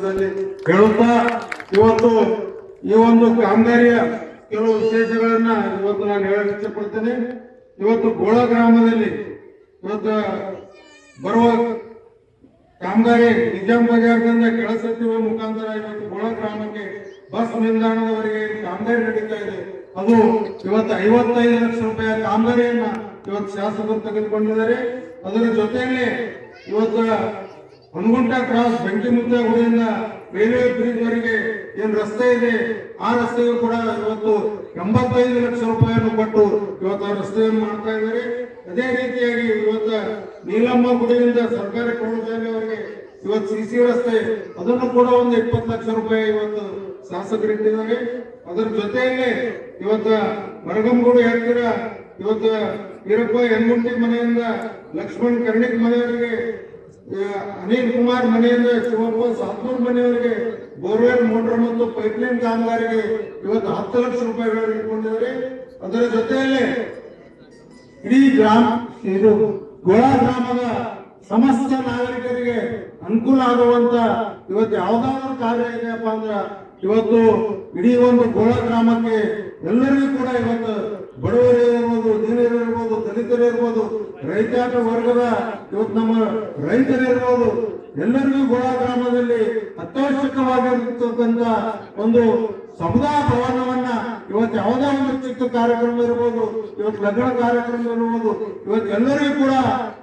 ಸಂದರ್ಭದಲ್ಲಿ ಹೇಳುತ್ತಾ ಇವತ್ತು ಈ ಒಂದು ಕಾಮಗಾರಿಯ ಕೆಲವು ವಿಶೇಷಗಳನ್ನ ಇವತ್ತು ನಾನು ಹೇಳಕ್ಕೆ ಇಷ್ಟಪಡ್ತೇನೆ. ಇವತ್ತು ಗೋಳ ಗ್ರಾಮದಲ್ಲಿ ಇವತ್ತು ಬರುವ ಕಾಮಗಾರಿ ನಿಜಾಮ್ ಬಜಾರ್ದಿಂದ ಕೆಳಸೇತುವೆ ಮುಖಾಂತರ ಇವತ್ತು ಗೋಳ ಗ್ರಾಮಕ್ಕೆ ಬಸ್ ನಿಲ್ದಾಣದವರೆಗೆ ಕಾಮಗಾರಿ ನಡೀತಾ ಇದೆ. ಅದು ಇವತ್ತು 55 ಲಕ್ಷ ರೂಪಾಯಿ ಕಾಮಗಾರಿಯನ್ನ ಇವತ್ತು ಶಾಸಕರು ತೆಗೆದುಕೊಂಡಿದ್ದಾರೆ. ಅದರ ಜೊತೆಯಲ್ಲಿ ಇವತ್ತು ಹೊನಗುಂಟ ಕ್ರಾಸ್ ಬೆಂಕಿಮುತ್ತ ಗುಡಿಯಿಂದ ರೈಲ್ವೆ ಬ್ರಿಡ್ಜ್ ವರೆಗೆ ಏನ್ ರಸ್ತೆ ಇದೆ ಆ ರಸ್ತೆಗೂ ಕೂಡ ಇವತ್ತು 85 ಲಕ್ಷ ರೂಪಾಯಿಯನ್ನು ಕೊಟ್ಟು ಇವತ್ತು ಆ ರಸ್ತೆಯನ್ನು ಮಾಡ್ತಾ ಇದ್ದಾರೆ. ಅದೇ ರೀತಿಯಾಗಿ ಇವತ್ತು ನೀಲಮ್ಮ ಗುಡಿಯಿಂದ ಸರ್ಕಾರಿ ಪ್ರೌಢಶಾಲೆಯವರೆಗೆ ಇವತ್ತು ಸಿಸಿ ರಸ್ತೆ ಅದನ್ನು ಕೂಡ ಒಂದು 20 ಲಕ್ಷ ರೂಪಾಯಿ ಇವತ್ತು ಶಾಸಕರು ಇಟ್ಟಿದ್ದಾರೆ. ಅದರ ಜೊತೆಯಲ್ಲಿ ಇವತ್ತು ಮರಗಂಗೋಡು ಹತ್ತಿರ ಇವತ್ತು ವೀರಪ್ಪ ಯನ್ಮುಂಟಿ ಮನೆಯಿಂದ ಲಕ್ಷ್ಮಣ್ ಕರ್ಣಿಕ್ ಮನೆಯವರಿಗೆ, ಅನಿಲ್ ಕುಮಾರ್ ಮನೆಯಿಂದ ಶಿವಪ್ಪ ಸಾತ್ನೂರ್ ಮನೆಯವರಿಗೆ ಬೋರ್ವೆಲ್ ಮೋಟರ್ ಮತ್ತು ಪೈಪ್ಲೈನ್ ಕಾಮಗಾರಿಗೆ ಇವತ್ತು 10 ಲಕ್ಷ ರೂಪಾಯಿಗಳನ್ನು ಇಟ್ಕೊಂಡಿದ್ದಾರೆ. ಅದರ ಜೊತೆಯಲ್ಲಿ ಇಡೀ ಇದು ಗೋಳ ಗ್ರಾಮದ ಸಮಸ್ತ ನಾಗರಿಕರಿಗೆ ಅನುಕೂಲ ಆಗುವಂತ ಇವತ್ತು ಯಾವ್ದಾದ್ರು ಕಾರ್ಯ ಇದೆಯಪ್ಪ ಅಂದ್ರ ಇವತ್ತು ಇಡೀ ಒಂದು ಗೋಳ ಗ್ರಾಮಕ್ಕೆ ಎಲ್ಲರಿಗೂ ಕೂಡ ಇವತ್ತು ಬಡವರು ಇರ್ಬೋದು, ದೀನರು ಇರ್ಬೋದು, ದಲಿತರು ಇರ್ಬೋದು, ರೈತಾಪಿ ವರ್ಗದ ಇವತ್ತು ನಮ್ಮ ರೈತರು ಇರ್ಬೋದು, ಎಲ್ಲರಿಗೂ ಗೋಳ ಗ್ರಾಮದಲ್ಲಿ ಅತ್ಯವಶ್ಯಕವಾಗಿರ್ತಕ್ಕಂಥ ಒಂದು ಸಮುದಾಯ ಭವನವನ್ನ ಇವತ್ತು ಯಾವುದೇ ಒಂದು ಚಿಕ್ಕ ಕಾರ್ಯಕ್ರಮ ಇರ್ಬೋದು, ಇವತ್ತು ಲಗ್ನ ಕಾರ್ಯಕ್ರಮ ಇರ್ಬೋದು, ಇವತ್ತು ಎಲ್ಲರಿಗೂ ಕೂಡ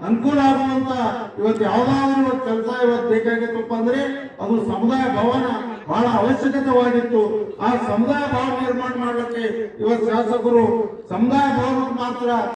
ಅನುಕೂಲ ಆಗುವಂತ ಇವತ್ತು ಯಾವ್ದಾದ್ರು ಇವತ್ತು ಕೆಲಸ ಇವತ್ತು ಬೇಕಾಗಿತ್ತಪ್ಪ ಅಂದ್ರೆ ಅದು ಸಮುದಾಯ ಭವನ ಬಹಳ ಅವಶ್ಯಕತೆವಾಗಿತ್ತು. ಆ ಸಮುದಾಯ ಭವನ ನಿರ್ಮಾಣ ಮಾಡಲಿಕ್ಕೆ ಇವತ್ತು ಶಾಸಕರು ಸಮುದಾಯ ಭವನ ಮಾತ್ರ